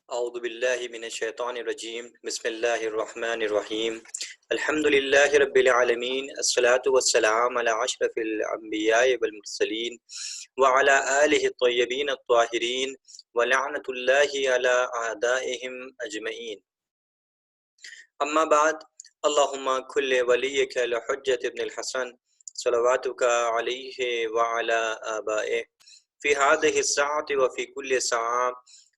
اعوذ باللہ من الشیطان الرجیم بسم اللہ الرحمن الرحیم الحمد للہ رب العالمین الصلاة والسلام علی اشرف الانبیاء والمرسلین وعلی آلہ الطیبین الطاہرین ولعنۃ اللہ علی اعدائہم اجمعین اما بعد اللہم کل ولیک الحجۃ ابن الحسن صلواتک علیہ وعلی آبائہ فی هذه الساعة وفی کل ساعة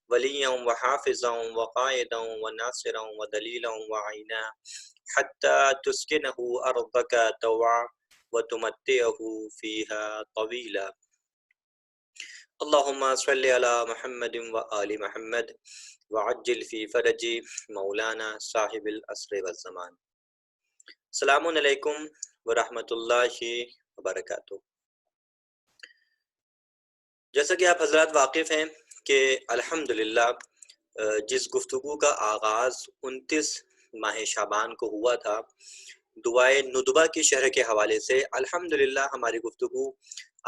ولیا وحافظا وقائدا وناصرا ودلیلا وعینا حتی تسکنہ ارضک طوعا وتمتعہ فیہا طویلا اللہم صلی علی محمد وآل محمد وعجل فی فرج مولانا صاحب العصر والزمان۔ السلام علیکم ورحمۃ اللہ وبرکاتہ۔ جیسا کہ آپ حضرات واقف ہیں کہ الحمدللہ جس گفتگو کا آغاز 29 ماہ شعبان کو ہوا تھا دعائے ندبہ کی شرح کے حوالے سے، الحمدللہ ہماری گفتگو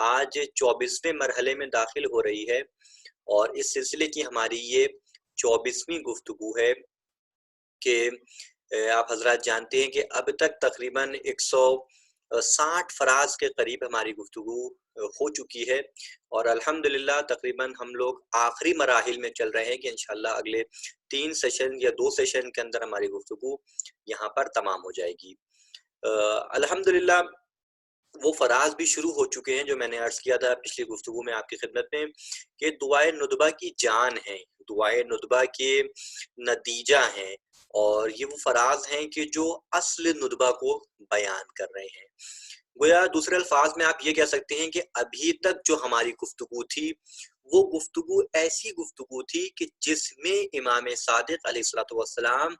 آج 24ویں مرحلے میں داخل ہو رہی ہے، اور اس سلسلے کی ہماری یہ 24ویں گفتگو ہے کہ آپ حضرات جانتے ہیں کہ اب تک تقریباً 160 فراز کے قریب ہماری گفتگو ہو چکی ہے، اور الحمدللہ تقریباً ہم لوگ آخری مراحل میں چل رہے ہیں کہ انشاءاللہ اگلے 3 سیشن یا 2 سیشن کے اندر ہماری گفتگو یہاں پر تمام ہو جائے گی۔ الحمدللہ وہ فراز بھی شروع ہو چکے ہیں جو میں نے عرض کیا تھا پچھلی گفتگو میں آپ کی خدمت میں کہ دعائے ندبہ کی جان ہیں، دعائے ندبہ کے نتیجہ ہیں، اور یہ وہ فراز ہیں کہ جو اصل ندبہ کو بیان کر رہے ہیں۔ گویا دوسرے الفاظ میں آپ یہ کہہ سکتے ہیں کہ ابھی تک جو ہماری گفتگو تھی وہ گفتگو ایسی گفتگو تھی کہ جس میں امام صادق علیہ الصلوۃ والسلام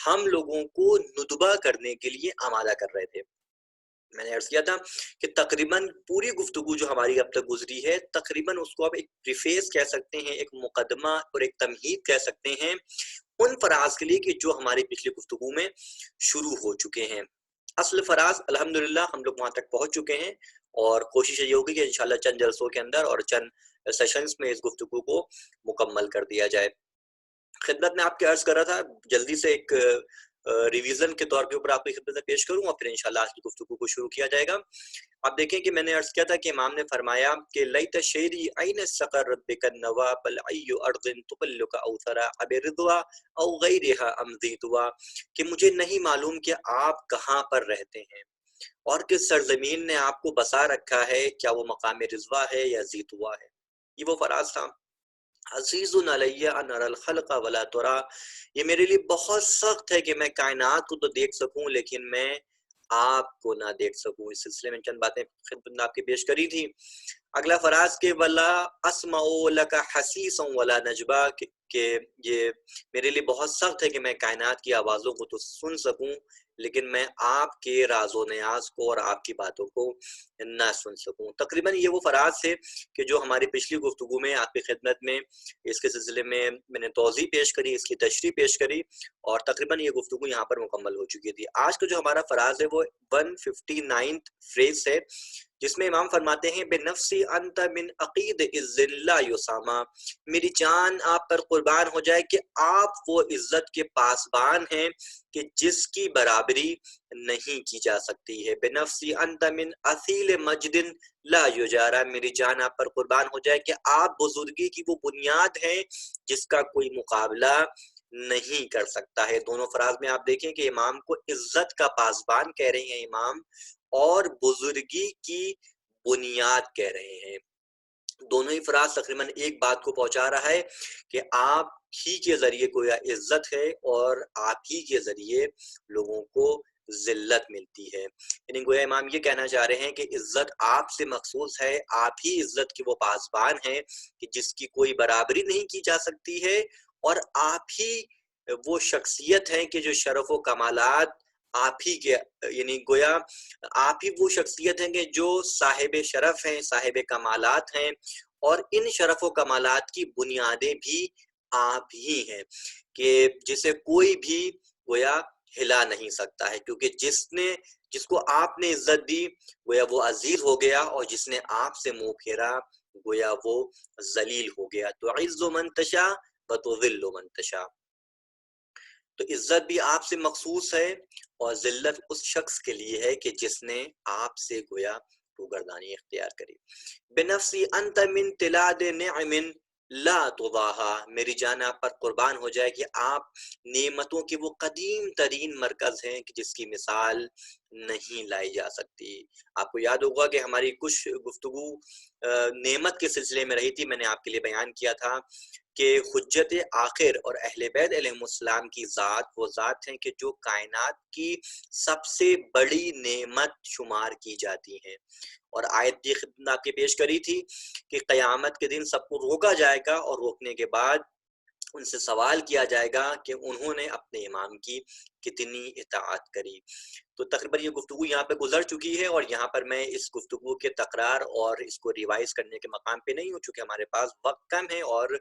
ہم لوگوں کو ندبہ کرنے کے لیے آمادہ کر رہے تھے۔ میں نے عرض کیا تھا کہ تقریباً پوری گفتگو جو ہماری اب تک گزری ہے تقریباً اس کو آپ ایک پریفیس کہہ سکتے ہیں، ایک مقدمہ اور ایک تمہید کہہ سکتے ہیں ان فراز کے لیے کہ جو ہماری پچھلی گفتگو میں شروع ہو چکے ہیں۔ اصل فراز الحمدللہ ہم لوگ وہاں تک پہنچ چکے ہیں، اور کوشش یہ ہوگی کہ انشاءاللہ چند جلسوں کے اندر اور چند سیشنز میں اس گفتگو کو مکمل کر دیا جائے۔ خدمت میں آپ کے عرض کر رہا تھا، جلدی سے ایک ریویژن کے طور کے اوپر آپ کی خدمت میں پیش کروں اور پھر انشاءاللہ آج کی گفتگو کو شروع کیا جائے گا۔ آپ دیکھیں کہ میں نے عرض کیا تھا کہ امام نے فرمایا کہ لیت شعری این استقرت بک النوا بل ای ارض تبلک اوثرا اب رضوا او غیرها امضیتوا، کہ مجھے نہیں معلوم کہ آپ کہاں پر رہتے ہیں اور کس سرزمین نے آپ کو بسا رکھا ہے، کیا وہ مقام رضوا ہے یا زیتوا ہے۔ یہ وہ فراز تھا، عزیز علی ان ارى الخلق ولا ترى، یہ میرے لیے بہت سخت ہے کہ میں کائنات کو تو دیکھ سکوں لیکن میں آپ کو نہ دیکھ سکوں۔ اس سلسلے میں چند باتیں خدمت میں آپ کی پیش کری تھی۔ اگلا فراز کہ ولا اسمع لك حسیسا ولا نجبا، کہ یہ میرے لیے بہت سخت ہے کہ میں کائنات کی آوازوں کو تو سن سکوں لیکن میں آپ کے راز و نیاز کو اور آپ کی باتوں کو نہ سن سکوں۔ تقریباً یہ وہ فراز تھے کہ جو ہماری پچھلی گفتگو میں آپ کی خدمت میں اس کے سلسلے میں میں نے توضیح پیش کری، اس کی تشریح پیش کری، اور تقریباً یہ گفتگو یہاں پر مکمل ہو چکی تھی۔ آج کا جو ہمارا فراز ہے وہ 159 فریز ہے، جس میں امام فرماتے ہیں بنفسی انت من عقید عز اللہ یسامہ، میری جان آپ پر قربان ہو جائے کہ آپ وہ عزت کے پاسبان ہیں کہ جس کی برابری نہیں کی جا سکتی ہے۔ بنفسی انت من اصیل مجد لا یجارا، میری جان آپ پر قربان ہو جائے کہ آپ بزرگی کی وہ بنیاد ہیں جس کا کوئی مقابلہ نہیں کر سکتا ہے۔ دونوں فراز میں آپ دیکھیں کہ امام کو عزت کا پاسبان کہہ رہے ہیں امام، اور بزرگی کی بنیاد کہہ رہے ہیں۔ دونوں ہی فراز تقریباً ایک بات کو پہنچا رہا ہے کہ آپ ہی کے ذریعے گویا عزت ہے اور آپ ہی کے ذریعے لوگوں کو ذلت ملتی ہے۔ یعنی گویا امام یہ کہنا چاہ رہے ہیں کہ عزت آپ سے مخصوص ہے، آپ ہی عزت کے وہ پاسبان ہیں کہ جس کی کوئی برابری نہیں کی جا سکتی ہے، اور آپ ہی وہ شخصیت ہیں کہ جو شرف و کمالات آپ ہی کے، یعنی گویا آپ ہی وہ شخصیت ہیں کہ جو صاحب شرف ہیں، صاحب کمالات ہیں، اور ان شرف و کمالات کی بنیادیں بھی آپ ہی ہیں کہ جسے کوئی بھی گویا ہلا نہیں سکتا ہے، کیونکہ جس کو آپ نے عزت دی گویا وہ عزیز ہو گیا، اور جس نے آپ سے منہ پھیرا گویا وہ ذلیل ہو گیا۔ تو عز من تشاء وتذل من تشاء۔ تو عزت بھی آپ سے مخصوص ہے اور ذلت اس شخص کے لیے ہے کہ جس نے آپ سے گویا روگردانی اختیار کری۔ بنفسی انت من تلاد نعم لا تضاہا، میری جان آپ پر قربان ہو جائے کہ آپ نعمتوں کے وہ قدیم ترین مرکز ہیں کہ جس کی مثال نہیں لائی جا سکتی۔ آپ کو یاد ہوگا کہ ہماری کچھ گفتگو نعمت کے سلسلے میں رہی تھی، میں نے آپ کے لیے بیان کیا تھا کہ حجت آخر اور اہل بیت علیہم السلام کی ذات وہ ذات ہیں کہ جو کائنات کی سب سے بڑی نعمت شمار کی جاتی ہیں، اور آیت کی خدمت آپ کی پیش کری تھی کہ قیامت کے دن سب کو روکا جائے گا اور روکنے کے بعد ان سے سوال کیا جائے گا کہ انہوں نے اپنے امام کی کتنی اطاعت کری۔ تو تقریباً یہ گفتگو یہاں پہ گزر چکی ہے، اور یہاں پر میں اس گفتگو کے تکرار اور اس کو ریوائز کرنے کے مقام پہ نہیں ہوں، چونکہ ہمارے پاس وقت کم ہے اور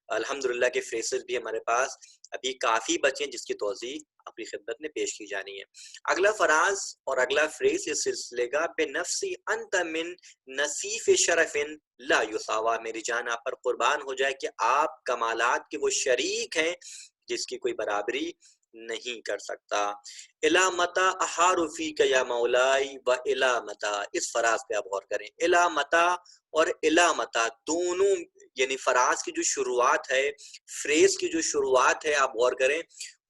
الحمدللہ کے فریسز بھی ہمارے پاس ابھی کافی بچے ہیں جس کی توضیح اپنی خدمت میں پیش کی جانی ہے۔ اگلا فراز اور اگلا فریز اس سلسلے کا بنفسی انت من نصیف شرف لا یساوا، میری جان آپ پر قربان ہو جائے کہ آپ کمالات کے وہ شریک ہیں جس کی کوئی برابری نہیں کر سکتا۔ الا متا احار فیک یا مولائی و الا متا، اس فراز پہ آپ غور کریں، الا متا اور الا متا دونوں، یعنی فراز کی جو شروعات ہے، فریز کی جو شروعات ہے، آپ غور کریں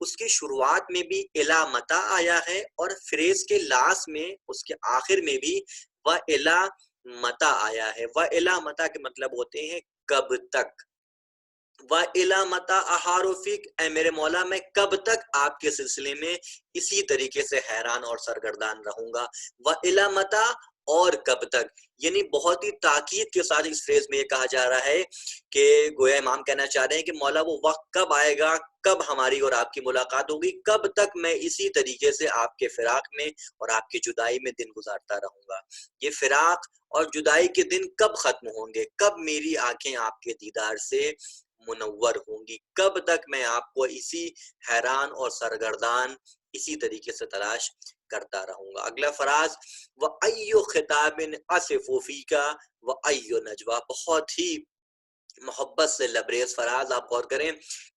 اس کی شروعات میں بھی الا متا آیا ہے، اور فریز کے لاسٹ میں اس کے آخر میں بھی و الا متا آیا ہے۔ و الا متا کے مطلب ہوتے ہیں کب تک، و الا متا احارفک، اے میرے مولا میں کب تک آپ کے سلسلے میں اسی طریقے سے حیران اور سرگردان رہوں گا۔ و الا متا، اور کب تک، یعنی بہت ہی تاکید کے ساتھ اس فریز میں یہ کہا جا رہا ہے کہ گویا امام کہنا چاہ رہے ہیں کہ مولا وہ وقت کب آئے گا، کب ہماری اور آپ کی ملاقات ہوگی، کب تک میں اسی طریقے سے آپ کے فراق میں اور آپ کی جدائی میں دن گزارتا رہوں گا۔ یہ فراق اور جدائی کے دن کب ختم ہوں گے، کب میری آنکھیں آپ کے دیدار سے منور ہوں گی، کب تک میں آپ کو اسی حیران اور سرگردان اسی طریقے سے تلاش کرتا رہوں گا۔ اگلا فراز وَأَيُّ خِطَابٍ أَصِفُ فِيكَ وَأَيُّ نَجْوَى، بہت ہی محبت سے لبریز فراز، آپ غور کریں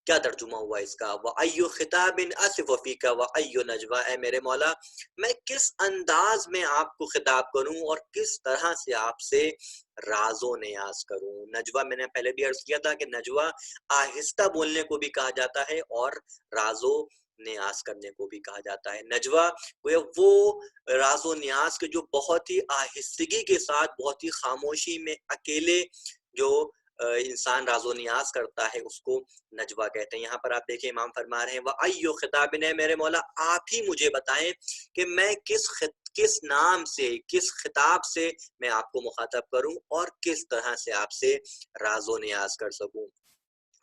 کیا ترجمہ ہوا اس کا۔ وَأَيُّ خِطَابٍ أَصِفُ فِيكَ وَأَيُّ نَجْوَى، اے میرے مولا میں کس انداز میں آپ کو خطاب کروں اور کس طرح سے آپ سے راز و نیاز کروں۔ نجوہ میں نے پہلے بھی عرض کیا تھا کہ نجوہ آہستہ بولنے کو بھی کہا جاتا ہے اور راز و نیاز کرنے کو بھی کہا جاتا ہے۔ نجوہ وہ راز و نیاز کے جو بہت ہی آہستگی کے ساتھ، بہت ہی خاموشی میں اکیلے جو انسان راز و نیاز کرتا ہے اس کو نجوہ کہتے ہیں۔ یہاں پر آپ دیکھیں امام فرما رہے ہیں وَأَيُّ خِطَابٍ، نے میرے مولا آپ ہی مجھے بتائیں کہ میں کس نام سے، کس خطاب سے میں آپ کو مخاطب کروں اور کس طرح سے آپ سے راز و نیاز کر سکوں۔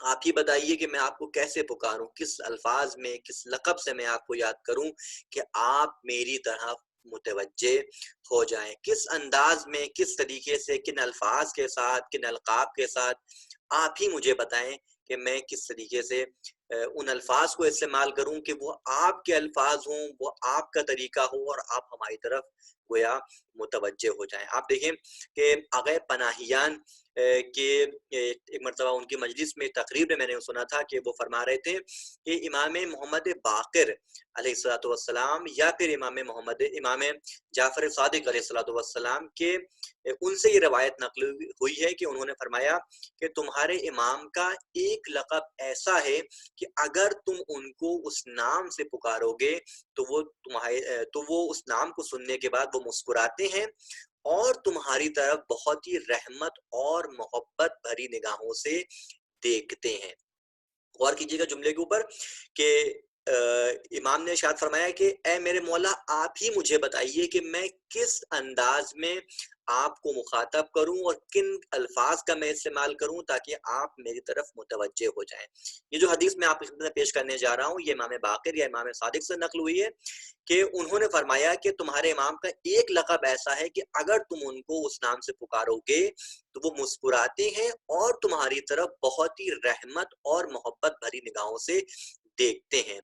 آپ ہی بتائیے کہ میں آپ کو کیسے پکاروں، کس الفاظ میں، کس لقب سے میں آپ کو یاد کروں کہ آپ میری طرح متوجہ ہو جائیں، کس انداز میں، کس طریقے سے، کن الفاظ کے ساتھ، کن القاب کے ساتھ آپ ہی مجھے بتائیں کہ میں کس طریقے سے ان الفاظ کو استعمال کروں کہ وہ آپ کے الفاظ ہوں، وہ آپ کا طریقہ ہو اور آپ ہماری طرف گویا متوجہ ہو جائیں۔ آپ دیکھیں کہ آغا پناہیان کہ ایک مرتبہ ان کی مجلس میں تقریر میں نے سنا تھا کہ وہ فرما رہے تھے کہ امام محمد باقر علیہ الصلوۃ والسلام یا پھر امام جعفر صادق علیہ الصلوۃ والسلام کے ان سے یہ روایت نقل ہوئی ہے کہ انہوں نے فرمایا کہ تمہارے امام کا ایک لقب ایسا ہے کہ اگر تم ان کو اس نام سے پکارو گے تو وہ اس نام کو سننے کے بعد وہ مسکراتے ہیں اور تمہاری طرف بہت ہی رحمت اور محبت بھری نگاہوں سے دیکھتے ہیں۔ غور کیجیے گا جملے کے اوپر کہ امام نے ارشاد فرمایا کہ اے میرے مولا آپ ہی مجھے بتائیے کہ میں کس انداز میں آپ کو مخاطب کروں اور کن الفاظ کا میں استعمال کروں تاکہ آپ میری طرف متوجہ ہو جائیں۔ یہ جو حدیث میں آپ کو پیش کرنے جا رہا ہوں یہ امام باقر یا امام صادق سے نقل ہوئی ہے کہ انہوں نے فرمایا کہ تمہارے امام کا ایک لقب ایسا ہے کہ اگر تم ان کو اس نام سے پکارو گے تو وہ مسکراتے ہیں اور تمہاری طرف بہت ہی رحمت اور محبت بھری نگاہوں سے دیکھتے ہیں.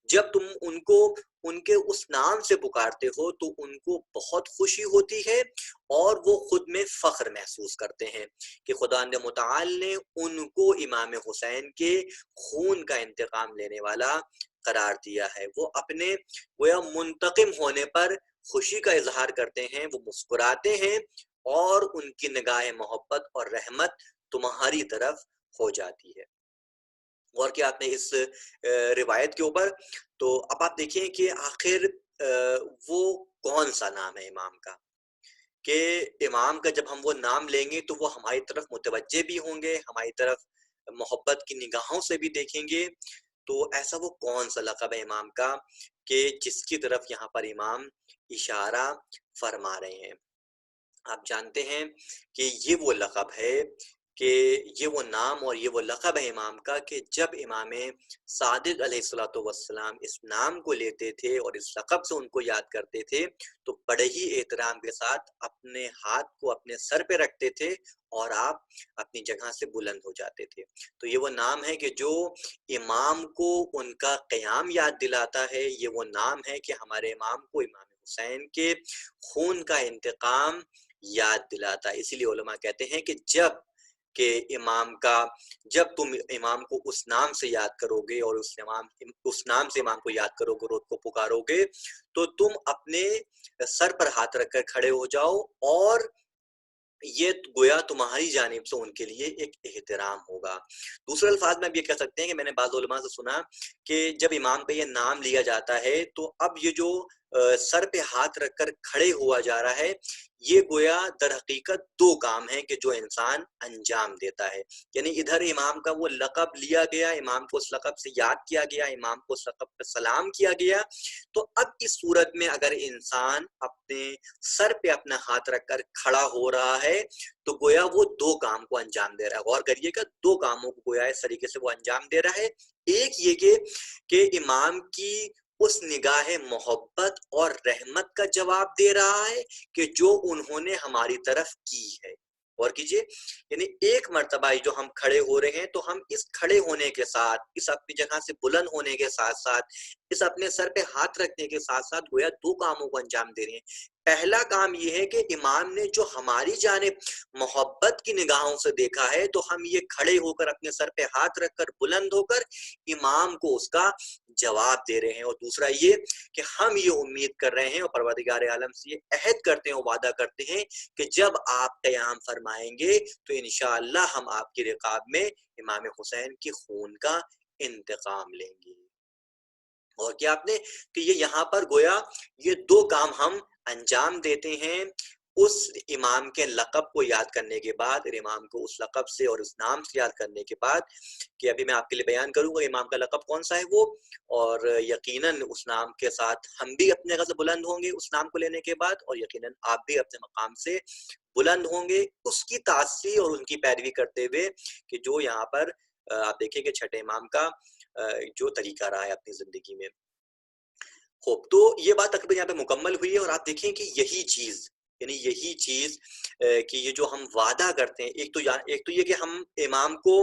جب تم ان کو ان کے اس نام سے پکارتے ہو تو ان کو بہت خوشی ہوتی ہے اور وہ خود میں فخر محسوس کرتے ہیں کہ خدا متعال نے ان کو امام حسین کے خون کا انتقام لینے والا قرار دیا ہے. وہ اپنے گویا منتقم ہونے پر خوشی کا اظہار کرتے ہیں، وہ مسکراتے ہیں اور ان کی نگاہ محبت اور رحمت تمہاری طرف ہو جاتی ہے. غور کیا آپ نے اس روایت کے اوپر؟ تو اب آپ دیکھیں کہ آخر وہ کون سا نام ہے امام کا، کہ امام کا جب ہم وہ نام لیں گے تو وہ ہماری طرف متوجہ بھی ہوں گے، ہماری طرف محبت کی نگاہوں سے بھی دیکھیں گے. تو ایسا وہ کون سا لقب ہے امام کا کہ جس کی طرف یہاں پر امام اشارہ فرما رہے ہیں؟ آپ جانتے ہیں کہ یہ وہ لقب ہے، کہ یہ وہ نام اور یہ وہ لقب ہے امام کا کہ جب امام صادق علیہ الصلوۃ والسلام اس نام کو لیتے تھے اور اس لقب سے ان کو یاد کرتے تھے تو بڑے ہی احترام کے ساتھ اپنے ہاتھ کو اپنے سر پہ رکھتے تھے اور آپ اپنی جگہ سے بلند ہو جاتے تھے. تو یہ وہ نام ہے کہ جو امام کو ان کا قیام یاد دلاتا ہے، یہ وہ نام ہے کہ ہمارے امام کو امام حسین کے خون کا انتقام یاد دلاتا ہے. اسی لیے علماء کہتے ہیں کہ جب تم امام کو اس نام سے یاد کرو گے اور اس نام سے امام کو یاد کرو گے اور اس کو پکارو گے تو تم اپنے سر پر ہاتھ رکھ کر کھڑے ہو جاؤ، اور یہ گویا تمہاری جانب سے ان کے لیے ایک احترام ہوگا. دوسرے الفاظ میں اب یہ کہہ سکتے ہیں کہ میں نے بعض علماء سے سنا کہ جب امام پہ یہ نام لیا جاتا ہے تو اب یہ جو سر پہ ہاتھ رکھ کر کھڑے ہوا جا رہا ہے، یہ گویا در حقیقت دو کام ہیں کہ جو انسان انجام دیتا ہے. یعنی ادھر امام کا وہ لقب لیا گیا، امام کو اس لقب سے یاد کیا گیا، امام کو اس لقب پہ سلام کیا گیا. تو اب اس صورت میں اگر انسان اپنے سر پہ اپنا ہاتھ رکھ کر کھڑا ہو رہا ہے تو گویا وہ دو کام کو انجام دے رہا ہے. غور کریے گا، دو کاموں کو گویا اس طریقے سے وہ انجام دے رہا ہے. ایک یہ کہ امام کی اس نگاہ محبت اور رحمت کا جواب دے رہا ہے کہ جو انہوں نے ہماری طرف کی ہے. اور کیجئے، یعنی ایک مرتبہ جو ہم کھڑے ہو رہے ہیں تو ہم اس کھڑے ہونے کے ساتھ، اس اپنی جگہ سے بلند ہونے کے ساتھ ساتھ، اس اپنے سر پہ ہاتھ رکھنے کے ساتھ ساتھ گویا دو کاموں کو انجام دے رہے ہیں. پہلا کام یہ ہے کہ امام نے جو ہماری جانب محبت کی نگاہوں سے دیکھا ہے تو ہم یہ کھڑے ہو کر اپنے سر پہ ہاتھ رکھ کر بلند ہو کر امام کو اس کا جواب دے رہے ہیں. اور دوسرا یہ کہ ہم یہ امید کر رہے ہیں اور پروردگار عالم سے یہ عہد کرتے ہیں، وعدہ کرتے ہیں کہ جب آپ قیام فرمائیں گے تو انشاءاللہ ہم آپ کی رقاب میں امام حسین کی خون کا انتقام لیں گے. اور کیا آپ نے کہ یہ یہاں پر گویا یہ دو کام ہم انجام دیتے ہیں اس امام کے لقب کو یاد کرنے کے بعد، امام کو اس لقب سے اور اس نام سے یاد کرنے کے بعد، کہ ابھی میں آپ کے لیے بیان کروں گا امام کا لقب کون سا ہے وہ، اور یقیناً اس نام کے ساتھ ہم بھی اپنے جگہ سے بلند ہوں گے اس نام کو لینے کے بعد، اور یقیناً آپ بھی اپنے مقام سے بلند ہوں گے اس کی تعصیب اور ان کی پیروی کرتے ہوئے کہ جو یہاں پر آپ دیکھیں کہ چھٹے امام کا جو طریقہ رہا ہے اپنی زندگی میں. خوب، تو یہ بات تقریباً یہاں پہ مکمل ہوئی ہے. اور آپ دیکھیں کہ یہی چیز کہ یہ جو ہم وعدہ کرتے ہیں، ایک تو یہ کہ ہم امام کو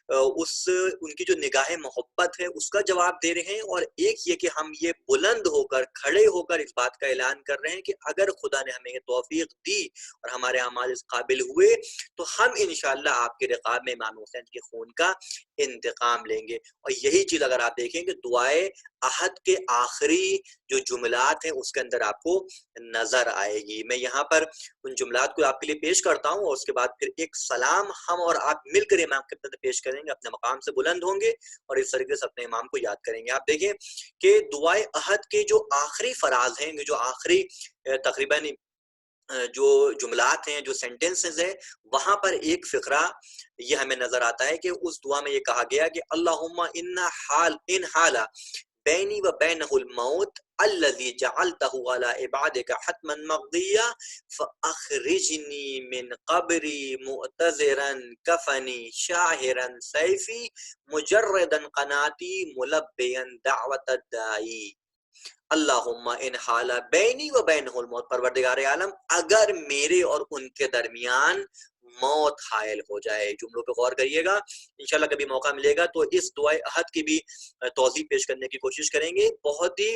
ان کی جو نگاہ محبت ہے اس کا جواب دے رہے ہیں، اور ایک یہ کہ ہم یہ بلند ہو کر کھڑے ہو کر اس بات کا اعلان کر رہے ہیں کہ اگر خدا نے ہمیں یہ توفیق دی اور ہمارے اعمال اس قابل ہوئے تو ہم انشاءاللہ آپ کے رقاب میں امام حسین کے خون کا انتقام لیں گے. اور یہی چیز اگر آپ دیکھیں کہ دعائے عہد کے آخری جو جملات ہیں اس کے اندر آپ کو نظر آئے گی. میں یہاں پر ان جملات کو آپ کے لیے پیش کرتا ہوں اور اس کے بعد پھر ایک سلام ہم اور آپ مل کر امام کے پاس پیش کریں گے، اپنے مقام سے بلند ہوں گے اور اس طریقے سے اپنے امام کو یاد کریں گے. آپ دیکھیں کہ دعائے عہد کے جو آخری فراز ہیں، جو آخری تقریباً جو جملات ہیں، جو سینٹنسز ہیں، وہاں پر ایک فقرہ یہ ہمیں نظر آتا ہے کہ اس دعا میں یہ کہا گیا کہ اللہم ان حال بینی و بینہ الموت الذی جعلتہ علی عبادک حتما مقضیا فاخرجنی من قبری معتذرا کفنی شاہرا سیفی مجردا قناتی ملبیا دعوت الدائی. اللہم ان حال بینی و بینہ الموت، پروردگار عالم اگر میرے اور ان کے درمیان موت حائل ہو جائے. جملوں پہ غور کریے گا, انشاءاللہ کبھی موقع ملے گا تو اس دعائے احد کی بھی توضیح پیش کرنے کی کوشش کریں گے. بہت ہی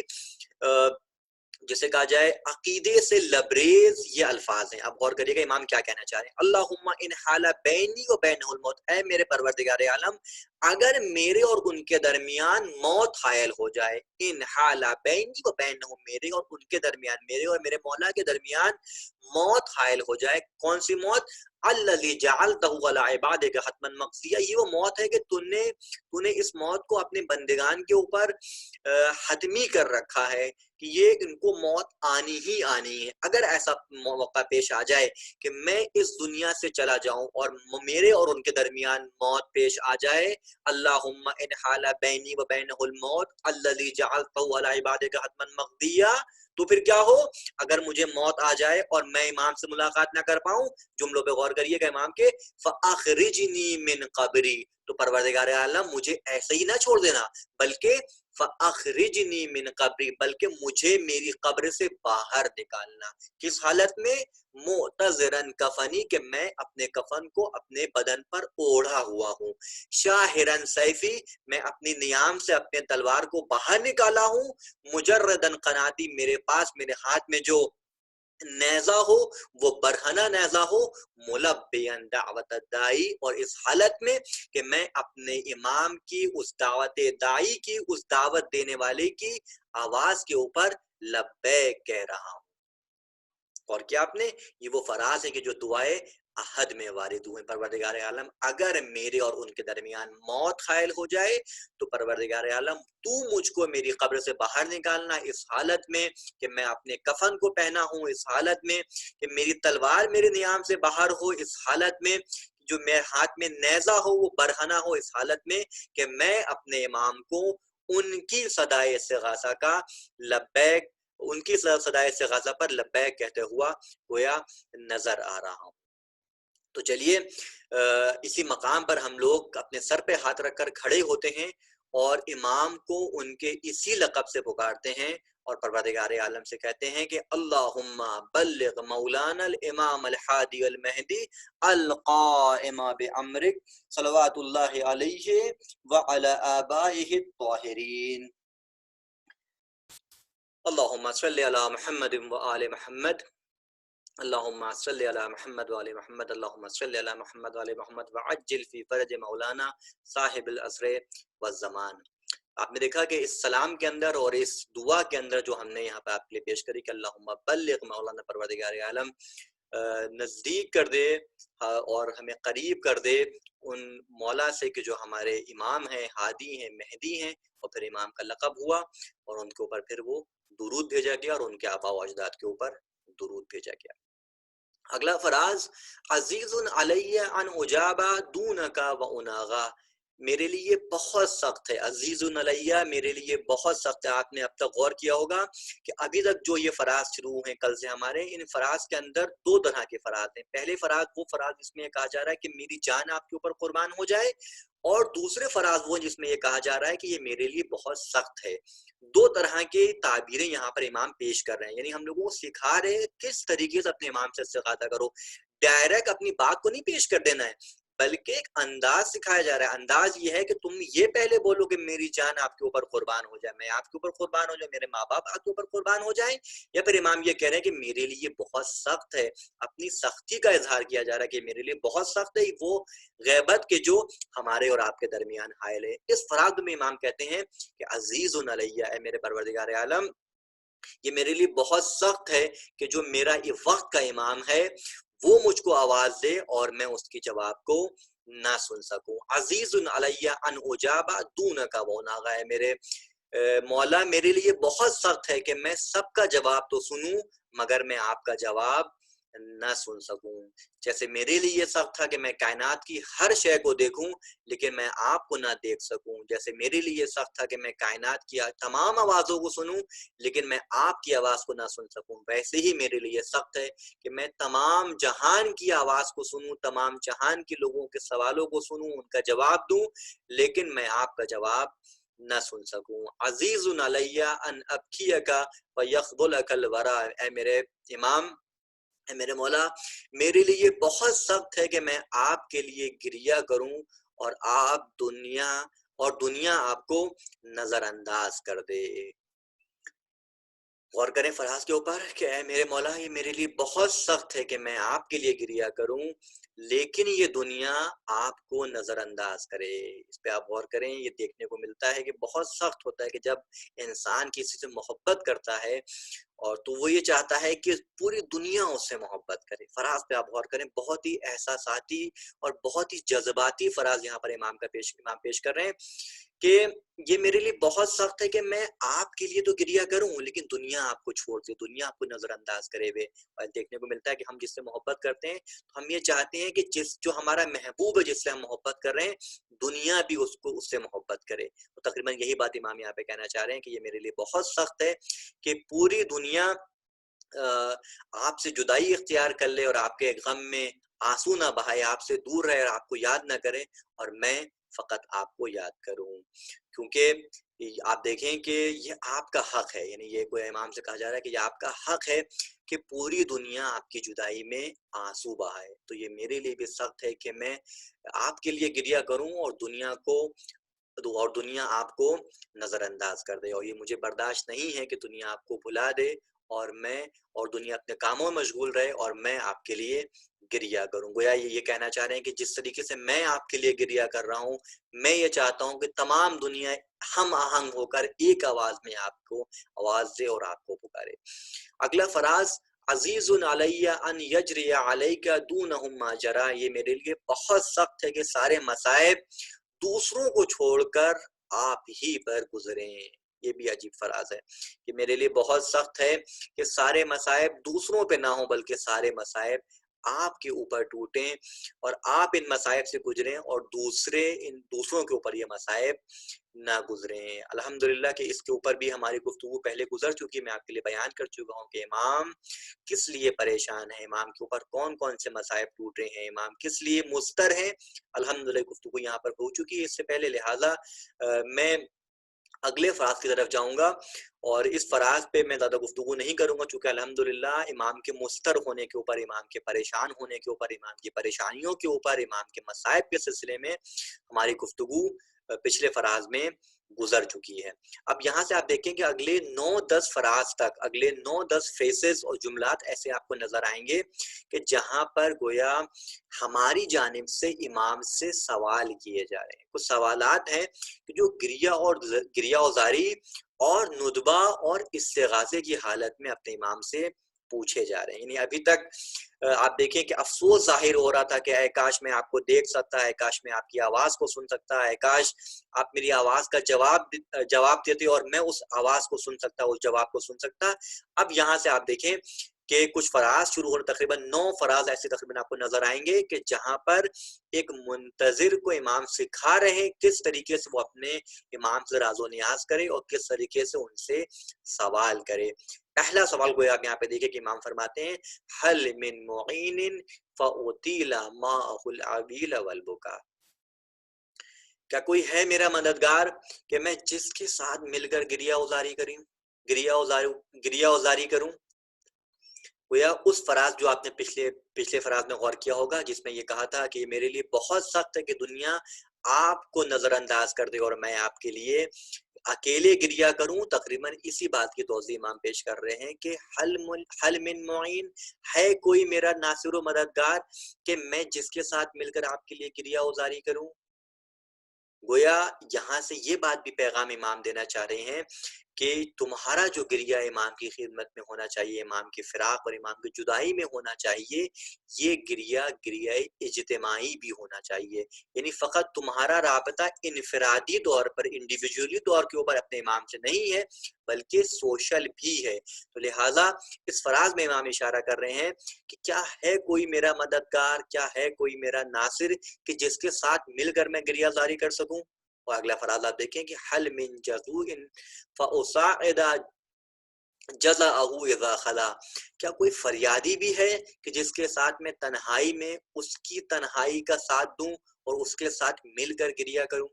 جسے کہا جائے عقیدے سے لبریز یہ الفاظ ہیں. اب غور کریے گا امام کیا کہنا چاہ رہے ہیں. اللہم ان حال بینی و بینہ الموت, اے میرے پروردگار عالم اگر میرے اور ان کے درمیان موت حائل ہو جائے, ان حال بینی و بینہ, میرے اور ان کے درمیان, میرے اور میرے مولا کے درمیان موت حائل ہو جائے. کون سی موت؟ الذی جعلتہ علی عبادک حتما مقضیہ, یہ وہ موت ہے کہ تو نے اس موت کو اپنے بندگان کے اوپر حتمی کر رکھا ہے کہ یہ ان کو موت آنی ہی آنی ہے. اگر ایسا موقع پیش آ جائے کہ میں اس دنیا سے چلا جاؤں اور میرے اور ان کے درمیان موت پیش آ جائے, اللہم ان حال بینی و بینہ الموت الذی جعلتہ علی عبادک حتما مقضیہ, تو پھر کیا ہو اگر مجھے موت آ جائے اور میں امام سے ملاقات نہ کر پاؤں. جملوں پہ غور کریے گا امام کے, فَأَخْرِجْنِي مِنْ قَبْرِي, تو پروردگار عالم مجھے ایسے ہی نہ چھوڑ دینا, بلکہ فَأَخْرِجْنِي مِنْ قَبْرِي, بلکہ مجھے میری قبر سے باہر نکالنا. کس حالت میں؟ مُعْتَذِرًا کفنی, کہ میں اپنے کفن کو اپنے بدن پر اوڑھا ہوا ہوں. شاہرًا سیفی, میں اپنی نیام سے اپنے تلوار کو باہر نکالا ہوں. مجردن قناتی, میرے پاس میرے ہاتھ میں جو نیزہ ہو وہ برہنہ نیزہ ہو. ملبیاً دعوت الدائی, اور اس حالت میں کہ میں اپنے امام کی اس دعوت دائی کی, اس دعوت دینے والے کی آواز کے اوپر لبیک کہہ رہا ہوں. اور کیا آپ نے, یہ وہ فراز ہے کہ جو دعائے احد میں وارد ہوئے. پروردگار عالم اگر میرے اور ان کے درمیان موت حائل ہو جائے تو پروردگار عالم تو مجھ کو میری قبر سے باہر نکالنا, اس حالت میں کہ میں اپنے کفن کو پہنا ہوں, اس حالت میں کہ میری تلوار میرے نیام سے باہر ہو, اس حالت میں جو میرے ہاتھ میں نیزہ ہو وہ برہنہ ہو, اس حالت میں کہ میں اپنے امام کو ان کی صدائے استغاثہ کا لبیک, ان کی صدائے استغاثہ پر لبیک کہتے ہوا گویا نظر آ رہا ہوں. تو چلیے اسی مقام پر ہم لوگ اپنے سر پہ ہاتھ رکھ کر کھڑے ہوتے ہیں اور امام کو ان کے اسی لقب سے پکارتے ہیں اور پروردگار عالم سے کہتے ہیں کہ اللہم بلغ مولانا الامام الحادی المہدی القائم بعمرک صلوات اللہ علیہ وعلی آبائہ الطاہرین. اللہم صلی علی محمد وآل محمد, اللہم صلی علی محمد وآل محمد, اللہم صلی علی محمد وآل محمد وعجل فی فرج مولانا صاحب العصر والزمان. آپ نے دیکھا کہ اس سلام کے اندر اور اس دعا کے اندر جو ہم نے یہاں پہ آپ کے لیے پیش کری کہ اللہم بلغ مولانا, پروردگار عالم نزدیک کر دے اور ہمیں قریب کر دے ان مولا سے کہ جو ہمارے امام ہیں, ہادی ہیں, مہدی ہیں, اور پھر امام کا لقب ہوا اور ان کے اوپر پھر وہ درود بھیجا گیا اور ان کے آبا و اجداد کے اوپر درود بھیجا گیا. اگلا فراز, عزیز علیہ ان اجابا دونکا و اناغا, میرے لیے بہت سخت ہے. عزیز علیہ, میرے لیے بہت سخت ہے. آپ نے اب تک غور کیا ہوگا کہ ابھی تک جو یہ فراز شروع ہیں کل سے ہمارے, ان فراز کے اندر دو طرح کے فراز ہیں. پہلے فراز وہ فراز جس میں یہ کہا جا رہا ہے کہ میری جان آپ کے اوپر قربان ہو جائے, اور دوسرے فراز وہ جس میں یہ کہا جا رہا ہے کہ یہ میرے لیے بہت سخت ہے. دو طرح کے تعبیریں یہاں پر امام پیش کر رہے ہیں, یعنی ہم لوگوں کو سکھا رہے ہیں کس طریقے سے اپنے امام سے استغاثہ کرو. ڈائریکٹ اپنی بات کو نہیں پیش کر دینا ہے, بلکہ ایک انداز سکھایا جا رہا ہے. انداز یہ ہے کہ تم یہ پہلے بولو کہ میری جان آپ کے اوپر قربان ہو جائے, میں آپ کے اوپر قربان ہو جائے, میرے ماں باپ آپ کے اوپر قربان ہو جائیں, یا پھر امام یہ کہہ رہے ہیں کہ میرے لیے بہت سخت ہے. اپنی سختی کا اظہار کیا جا رہا ہے کہ میرے لیے بہت سخت ہے وہ غیبت کے جو ہمارے اور آپ کے درمیان حائل ہے. اس فراز میں امام کہتے ہیں کہ عزیز علیہ, اے میرے پروردگار عالم یہ میرے لیے بہت سخت ہے کہ جو میرا یہ وقت کا امام ہے وہ مجھ کو آواز دے اور میں اس کی جواب کو نہ سن سکوں. عزیز علیہ ان اجابا دونکا و اناغا, ہے میرے مولا میرے لیے بہت سخت ہے کہ میں سب کا جواب تو سنوں مگر میں آپ کا جواب نہ سن سکوں. جیسے میرے لیے یہ سخت تھا کہ میں کائنات کی ہر شے کو دیکھوں لیکن میں آپ کو نہ دیکھ سکوں, جیسے میرے لیے یہ سخت تھا کہ میں کائنات کی تمام آوازوں کو سنوں لیکن میں آپ کی آواز کو نہ سن سکوں, ویسے ہی میرے لیے سخت ہے کہ میں تمام جہان کی آواز کو سنوں, تمام جہان کے لوگوں کے سوالوں کو سنوں, ان کا جواب دوں, لیکن میں آپ کا جواب نہ سن سکوں. عزیز علیہ ان ابکیک و یخذلک الورا, اے میرے امام اے میرے مولا میرے لیے یہ بہت سخت ہے کہ میں آپ کے لیے گریہ کروں اور دنیا آپ کو نظر انداز کر دے۔ غور کریں فراز کے اوپر کہ اے میرے مولا یہ میرے لیے بہت سخت ہے کہ میں آپ کے لیے گریہ کروں لیکن یہ دنیا آپ کو نظر انداز کرے۔ اس پہ آپ غور کریں، یہ دیکھنے کو ملتا ہے کہ بہت سخت ہوتا ہے کہ جب انسان کسی سے محبت کرتا ہے اور تو وہ یہ چاہتا ہے کہ پوری دنیا اس سے محبت کرے۔ فراز پہ آپ غور کریں، بہت ہی احساساتی اور بہت ہی جذباتی فراز یہاں پر امام پیش کر رہے ہیں کہ یہ میرے لیے بہت سخت ہے کہ میں آپ کے لیے تو گریہ کروں لیکن دنیا آپ کو چھوڑ دے، دنیا آپ کو نظر انداز کرے ہوئے۔ اور دیکھنے کو ملتا ہے کہ ہم جس سے محبت کرتے ہیں تو ہم یہ چاہتے ہیں کہ جو ہمارا محبوب ہے جس سے ہم محبت کر رہے ہیں دنیا بھی اس سے محبت کرے۔ تو تقریباً یہی بات امام یہاں پہ کہنا چاہ رہے ہیں کہ یہ میرے لیے بہت سخت ہے کہ پوری دنیا آپ سے جدائی اختیار کر لے اور آپ کے غم میں آنسو نہ بہائے، آپ سے دور رہے اور آپ کو یاد نہ کرے اور میں فقط آپ کو یاد کروں، کیونکہ آپ دیکھیں کہ یہ آپ کا حق ہے، یعنی یہ کوئی امام سے کہا جا رہا ہے کہ یہ آپ کا حق ہے کہ پوری دنیا آپ کی جدائی میں آنسو بہائے۔ تو یہ میرے لیے بھی سخت ہے کہ میں آپ کے لیے گریہ کروں اور دنیا آپ کو نظر انداز کر دے، اور یہ مجھے برداشت نہیں ہے کہ دنیا آپ کو بھلا دے اور دنیا اپنے کاموں میں مشغول رہے اور میں آپ کے لیے گریہ کروں۔ گویا یہ کہنا چاہ رہے ہیں کہ جس طریقے سے میں آپ کے لیے گریہ کر رہا ہوں میں یہ چاہتا ہوں کہ تمام دنیا ہم آہنگ ہو کر ایک آواز میں آپ کو آواز دے اور آپ کو پکارے۔ اگلا فراز عزیز علیہ ان یجری علیک دونہم ما جرا، یہ میرے لیے بہت سخت ہے کہ سارے مصائب دوسروں کو چھوڑ کر آپ ہی پر گزریں۔ یہ بھی عجیب فراز ہے کہ میرے لیے بہت سخت ہے کہ سارے مصائب دوسروں پہ نہ ہوں بلکہ سارے مصائب آپ کے اوپر ٹوٹیں اور آپ ان مصائب سے گزریں اور دوسروں کے اوپر یہ مصائب نہ گزریں۔ الحمدللہ کہ اس کے اوپر بھی ہماری گفتگو پہلے گزر چکی، میں آپ کے لیے بیان کر چکا ہوں کہ امام کس لیے پریشان ہے، امام کے اوپر کون کون سے مصائب ٹوٹ رہے ہیں، امام کس لیے مضطر ہیں۔ الحمدللہ گفتگو یہاں پر ہو چکی ہے اس سے پہلے، لہٰذا میں اگلے فراز کی طرف جاؤں گا اور اس فراز پہ میں زیادہ گفتگو نہیں کروں گا چونکہ الحمدللہ امام کے مضطر ہونے کے اوپر، امام کے پریشان ہونے کے اوپر، امام کی پریشانیوں کے اوپر، امام کے مصائب کے سلسلے میں ہماری گفتگو پچھلے فراز میں گزر چکی ہے۔ اب یہاں سے آپ دیکھیں کہ اگلے 9-10 فراز تک، اگلے 9-10 فیسز اور جملات ایسے آپ کو نظر آئیں گے کہ جہاں پر گویا ہماری جانب سے امام سے سوال کیے جا رہے ہیں۔ کچھ سوالات ہیں کہ جو گریہ وزاری اور ندبہ اور استغاثے کی حالت میں اپنے امام سے پوچھے جا رہے ہیں۔ یعنی ابھی تک آپ دیکھیں کہ افسوس ظاہر ہو رہا تھا کہ اے کاش میں آپ کو دیکھ سکتا، اے کاش میں آپ کی آواز کو سن سکتا، اے کاش آپ میری آواز کا جواب دیتے اور میں اس آواز کو سن سکتا، اس جواب کو سن سکتا۔ اب یہاں سے آپ دیکھیں کہ کچھ فراز شروع ہو رہے، تقریباً 9 فراز ایسے تقریباً آپ کو نظر آئیں گے کہ جہاں پر ایک منتظر کو امام سکھا رہے ہیں کس طریقے سے وہ اپنے امام سے راز و نیاز کرے اور کس طریقے سے ان سے سوال کرے۔ پہلا سوال گویا آپ یہاں پہ دیکھیں کہ امام فرماتے ہیں حل من معین فاطیل ماء العبیل والبکا، کیا کوئی ہے میرا مددگار کہ میں جس کے ساتھ مل کر گریہ وزاری کروں۔ گویا اس فراز جو آپ نے پچھلے فراز میں غور کیا ہوگا جس میں یہ کہا تھا کہ یہ میرے لیے بہت سخت ہے کہ دنیا آپ کو نظر انداز کر دے اور میں آپ کے لیے اکیلے گریہ کروں، تقریباً اسی بات کی توضیح امام پیش کر رہے ہیں کہ حل من معین، ہے کوئی میرا ناصر و مددگار کہ میں جس کے ساتھ مل کر آپ کے لیے گریہ وزاری کروں۔ گویا یہاں سے یہ بات بھی پیغام امام دینا چاہ رہے ہیں کہ تمہارا جو گریہ امام کی خدمت میں ہونا چاہیے، امام کی فراق اور امام کی جدائی میں ہونا چاہیے، یہ گریہ اجتماعی بھی ہونا چاہیے، یعنی فقط تمہارا رابطہ انفرادی طور پر، انڈیویجولی طور کے اوپر اپنے امام سے نہیں ہے بلکہ سوشل بھی ہے۔ تو لہٰذا اس فراز میں امام اشارہ کر رہے ہیں کہ کیا ہے کوئی میرا مددگار، کیا ہے کوئی میرا ناصر کہ جس کے ساتھ مل کر میں گریہ زاری کر سکوں۔ اور اگلا فراز آپ دیکھیں کہ حل من جزوء فاصاعد جزاءہ اذا خلا، کیا کوئی فریادی بھی ہے کہ جس کے ساتھ میں تنہائی میں اس کی تنہائی کا ساتھ دوں اور اس کے ساتھ مل کر گریہ کروں۔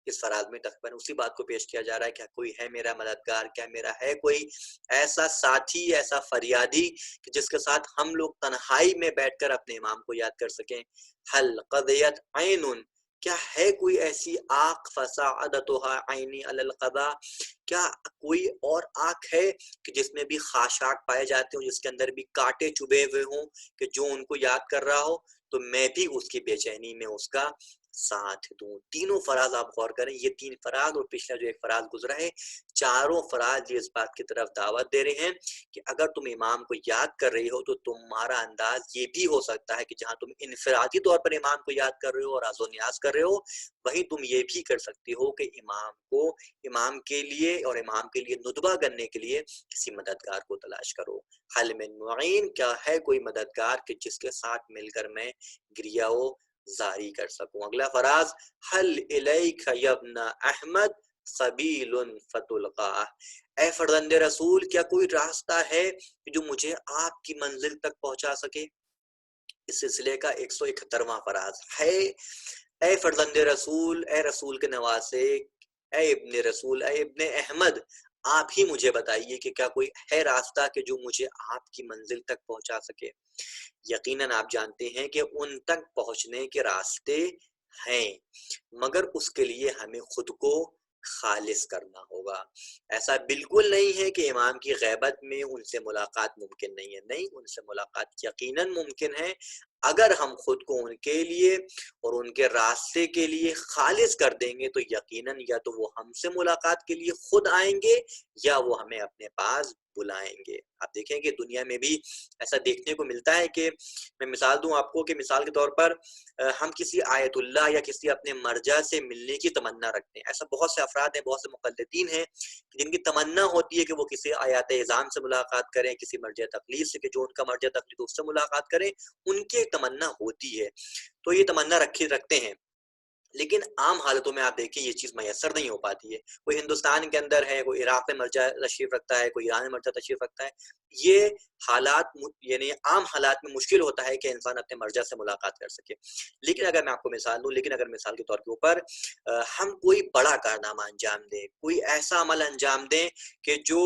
اس فراز میں تقریباً اسی بات کو پیش کیا جا رہا ہے، کیا کوئی ہے میرا مددگار، کیا میرا ہے کوئی ایسا ساتھی، ایسا فریادی کہ جس کے ساتھ ہم لوگ تنہائی میں بیٹھ کر اپنے امام کو یاد کر سکیں. حل قضیت عین، کیا ہے کوئی ایسی آنکھ فساعدتها عینی علی القضاء، کیا کوئی اور آنکھ ہے کہ جس میں بھی خاشاک پائے جاتے ہوں، جس کے اندر بھی کانٹے چبھے ہوئے ہوں، کہ جو ان کو یاد کر رہا ہو تو میں بھی اس کی بے چینی میں اس کا ساتھ دوں. تینوں فراز آپ غور کریں، یہ 3 فراز اور پچھلا جو ایک فراز گزرا ہے، چاروں فراز یہ اس بات کی طرف دعوت دے رہے ہیں کہ اگر تم امام کو یاد کر رہی ہو تو تمہارا انداز یہ بھی ہو سکتا ہے کہ جہاں تم انفرادی طور پر امام کو یاد کر رہے ہو اور آز و نیاز کر رہے ہو، وہیں تم یہ بھی کر سکتی ہو کہ امام کے لیے اور امام کے لیے ندبہ کرنے کے لیے کسی مددگار کو تلاش کرو. حل من معین، کیا ہے کوئی مددگار کہ جس کے ساتھ مل کر میں گریہ و زاری کر سکوں. اگلا فراز، حل الیک یا ابن احمد سبیل فتلقاہ، اے فرزند رسول کیا کوئی راستہ ہے جو مجھے آپ کی منزل تک پہنچا سکے. اس سلسلے کا 171واں فراز ہے، اے فرزند رسول، اے رسول کے نواسے، اے ابن رسول، اے ابن احمد، آپ ہی مجھے بتائیے کہ کیا کوئی ہے راستہ کہ جو مجھے آپ کی منزل تک پہنچا سکے. یقیناً آپ جانتے ہیں کہ ان تک پہنچنے کے راستے ہیں، مگر اس کے لیے ہمیں خود کو خالص کرنا ہوگا. ایسا بالکل نہیں ہے کہ امام کی غیبت میں ان سے ملاقات ممکن نہیں ہے، نہیں، ان سے ملاقات یقیناً ممکن ہے اگر ہم خود کو ان کے لیے اور ان کے راستے کے لیے خالص کر دیں گے. تو یقیناً یا تو وہ ہم سے ملاقات کے لیے خود آئیں گے یا وہ ہمیں اپنے پاس بلائیں گے. آپ دیکھیں کہ دنیا میں بھی ایسا دیکھنے کو ملتا ہے کہ میں مثال دوں آپ کو کہ مثال کے طور پر ہم کسی آیت اللہ یا کسی اپنے مرجع سے ملنے کی تمنا رکھتے ہیں. ایسا بہت سے افراد ہیں، بہت سے مقلدین ہیں جن کی تمنا ہوتی ہے کہ وہ کسی آیات اعظام سے ملاقات کریں، کسی مرجع تقلید سے کہ جو ان کا مرجع تقلید اس سے ملاقات کریں. ان کی تمنا ہوتی ہے تو یہ تمنا رکھتے ہیں، لیکن عام حالتوں میں آپ دیکھیں یہ چیز میسر نہیں ہو پاتی ہے. کوئی ہندوستان کے اندر ہے، کوئی عراق میں مرجع تشریف رکھتا ہے، کوئی ایران میں مرجع تشریف رکھتا ہے. یہ حالات یعنی عام حالات میں مشکل ہوتا ہے کہ انسان اپنے مرجع سے ملاقات کر سکے. لیکن اگر میں آپ کو مثال دوں، لیکن اگر مثال کے طور کے اوپر ہم کوئی بڑا کارنامہ انجام دیں، کوئی ایسا عمل انجام دیں کہ جو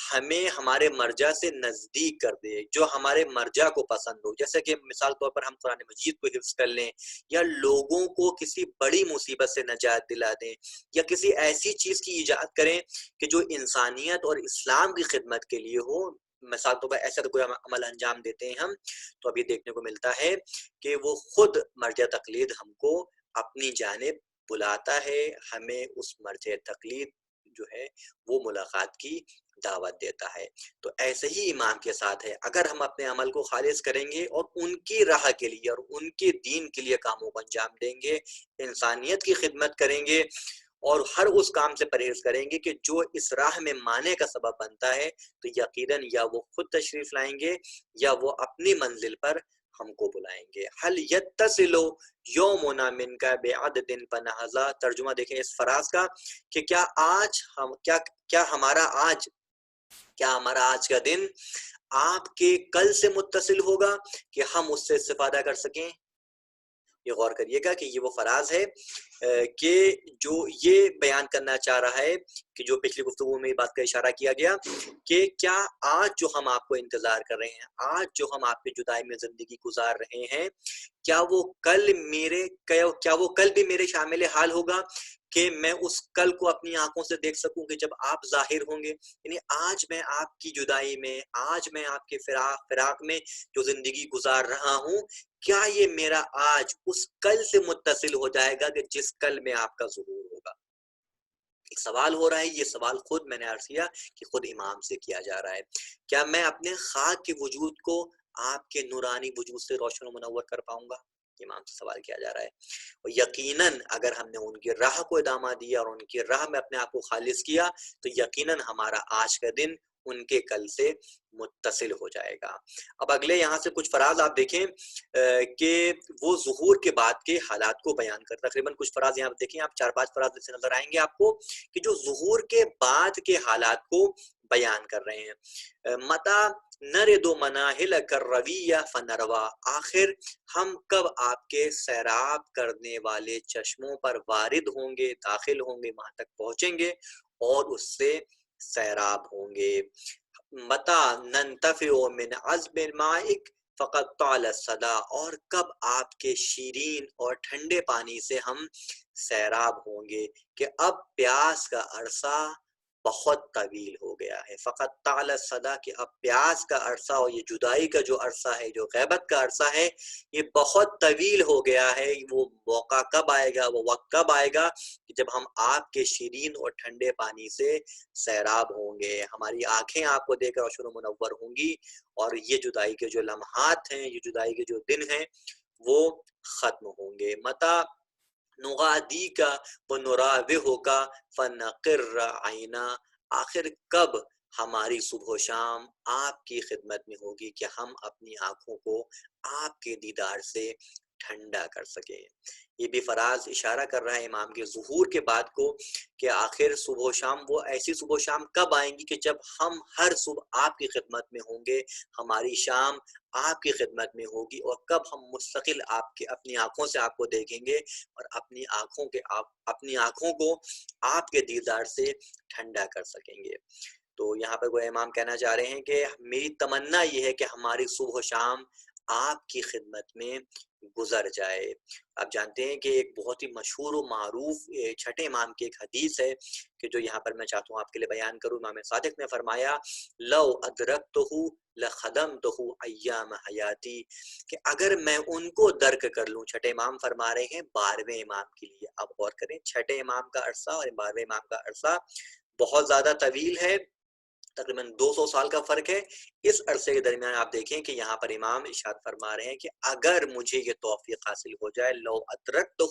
ہمیں ہمارے مرجع سے نزدیک کر دے، جو ہمارے مرجع کو پسند ہو، جیسے کہ مثال طور پر ہم قرآن مجید کو حفظ کر لیں، یا لوگوں کو کسی بڑی مصیبت سے نجات دلا دیں، یا کسی ایسی چیز کی ایجاد کریں کہ جو انسانیت اور اسلام کی خدمت کے لیے ہو. مثال طور پر ایسا تو کوئی عمل انجام دیتے ہیں ہم تو ابھی دیکھنے کو ملتا ہے کہ وہ خود مرجع تقلید ہم کو اپنی جانب بلاتا ہے، ہمیں اس مرجع تقلید جو ہے وہ ملاقات کی دعوت دیتا ہے. تو ایسے ہی امام کے ساتھ ہے، اگر ہم اپنے عمل کو خالص کریں گے اور ان کی راہ کے لیے اور ان کے دین کے لیے کاموں کو انجام دیں گے، انسانیت کی خدمت کریں گے اور ہر اس کام سے پرہیز کریں گے کہ جو اس راہ میں مانے کا سبب بنتا ہے، تو یقیناً یا وہ خود تشریف لائیں گے یا وہ اپنی منزل پر ہم کو بلائیں گے. حل یتصل یومنا من کا بعدد فنہضا، ترجمہ دیکھیں اس فراز کا کہ کیا ہمارا آج کا دن آپ کے کل سے متصل ہوگا کہ ہم اس سے استفادہ کر سکیں. یہ غور کریے گا کہ یہ وہ فراز ہے کہ جو یہ بیان کرنا چاہ رہا ہے کہ جو پچھلی گفتگو میں بات کا اشارہ کیا گیا کہ کیا آج جو ہم آپ کو انتظار کر رہے ہیں، آج جو ہم آپ کے جدائی میں زندگی گزار رہے ہیں، کیا وہ کل بھی میرے شامل حال ہوگا کہ میں اس کل کو اپنی آنکھوں سے دیکھ سکوں کہ جب آپ ظاہر ہوں گے. یعنی آج میں آپ کی جدائی میں، آج میں آپ کے فراق میں جو زندگی گزار رہا ہوں، کیا یہ میرا آج اس کل سے متصل ہو جائے گا کہ جس کل میں آپ کا ظہور ہوگا. ایک سوال ہو رہا ہے، یہ سوال خود میں نے عرض کیا کہ خود امام سے کیا جا رہا ہے. کیا میں اپنے خاک کے وجود کو آپ کے نورانی وجود سے روشن و منور کر پاؤں گا؟ امام سے سوال کیا جا رہا ہے. اور یقیناً اگر ہم نے ان کی راہ کو ادامہ دیا اور ان کی راہ میں اپنے آپ کو خالص کیا تو یقیناً ہمارا آج کا دن ان کے کل سے متصل ہو جائے گا. اب اگلے یہاں سے کچھ فراز آپ دیکھیں کہ وہ ظہور کے بعد کے حالات کو بیان کر، تقریباً کچھ فراز یہاں دیکھیں آپ، 4-5 فراز سے نظر آئیں گے آپ کو کہ جو ظہور کے بعد کے حالات کو بیان کر رہے ہیں. متا نردو مناہل کررویہ فنروا، آخر ہم کب آپ کے سیراب کرنے والے چشموں پر وارد ہوں گے، داخل ہوں گے، وہاں تک پہنچیں گے اور اس سے سیراب ہوں گے۔ متا ننتفع من عذب المائک فقط طال الصدا، اور کب آپ کے شیرین اور ٹھنڈے پانی سے ہم سیراب ہوں گے کہ اب پیاس کا عرصہ بہت طویل ہو گیا ہے۔ فقط طال الصدا، کہ اب پیاس کا عرصہ اور یہ جدائی کا جو عرصہ ہے، جو غیبت کا عرصہ ہے، یہ بہت طویل ہو گیا ہے۔ وہ موقع کب آئے گا، وہ وقت کب آئے گا کہ جب ہم آپ کے شیرین اور ٹھنڈے پانی سے سیراب ہوں گے، ہماری آنکھیں آپ کو دیکھ کر روشن و منور ہوں گی، اور یہ جدائی کے جو لمحات ہیں، یہ جدائی کے جو دن ہیں، وہ ختم ہوں گے۔ متا نغادی کا و نراوہ کا فنقر عینا، آخر کب ہماری صبح و شام آپ کی خدمت میں ہوگی کہ ہم اپنی آنکھوں کو آپ کے دیدار سے ٹھنڈا کر سکیں۔ یہ بھی فراز اشارہ کر رہا ہے امام کے ظہور کے بعد کو کہ آخر صبح و شام، وہ ایسی صبح و شام کب آئیں گی کہ جب ہم ہر صبح آپ کی خدمت میں ہوں گے، ہماری شام آپ کی خدمت میں ہوگی، اور کب ہم مستقل آپ کے اپنی آنکھوں سے آپ کو دیکھیں گے اور اپنی آنکھوں کو آپ کے دیدار سے ٹھنڈا کر سکیں گے۔ تو یہاں پہ وہ امام کہنا چاہ رہے ہیں کہ میری تمنا یہ ہے کہ ہماری صبح و شام آپ کی خدمت میں گزر جائے۔ آپ جانتے ہیں کہ ایک بہت ہی مشہور و معروف چھٹے امام کی ایک حدیث ہے کہ جو یہاں پر میں چاہتا ہوں آپ کے لیے بیان کروں۔ امام صادق نے فرمایا لو ادرکتہ لخدمتہ ایام حیاتی، کہ اگر میں ان کو درک کر لوں۔ چھٹے امام فرما رہے ہیں 12ویں امام کے لیے۔ اب غور کریں، چھٹے امام کا عرصہ اور 12ویں امام کا عرصہ بہت زیادہ طویل ہے، تقریباً 200 سال کا فرق ہے۔ اس عرصے کے درمیان آپ دیکھیں کہ یہاں پر امام ارشاد فرما رہے ہیں کہ اگر مجھے یہ توفیق حاصل ہو جائے، لو ادرکتہ،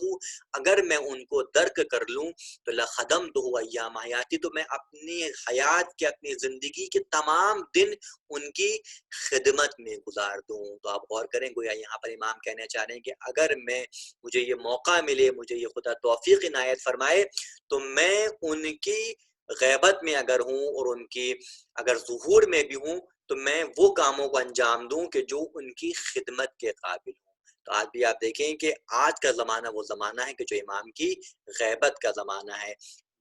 اگر میں ان کو درک کر لوں، تو لخدمتہ ایام حیاتی، تو میں اپنی حیات کے، اپنی زندگی کے تمام دن ان کی خدمت میں گزار دوں۔ تو آپ غور کریں، گویا یہاں پر امام کہنا چاہ رہے ہیں کہ اگر مجھے یہ موقع ملے، مجھے یہ خدا توفیق عنایت فرمائے، تو میں ان کی غیبت میں اگر ہوں اور ان کی اگر ظہور میں بھی ہوں، تو میں وہ کاموں کو انجام دوں کہ جو ان کی خدمت کے قابل ہوں۔ تو آج بھی آپ دیکھیں کہ آج کا زمانہ وہ زمانہ ہے کہ جو امام کی غیبت کا زمانہ ہے۔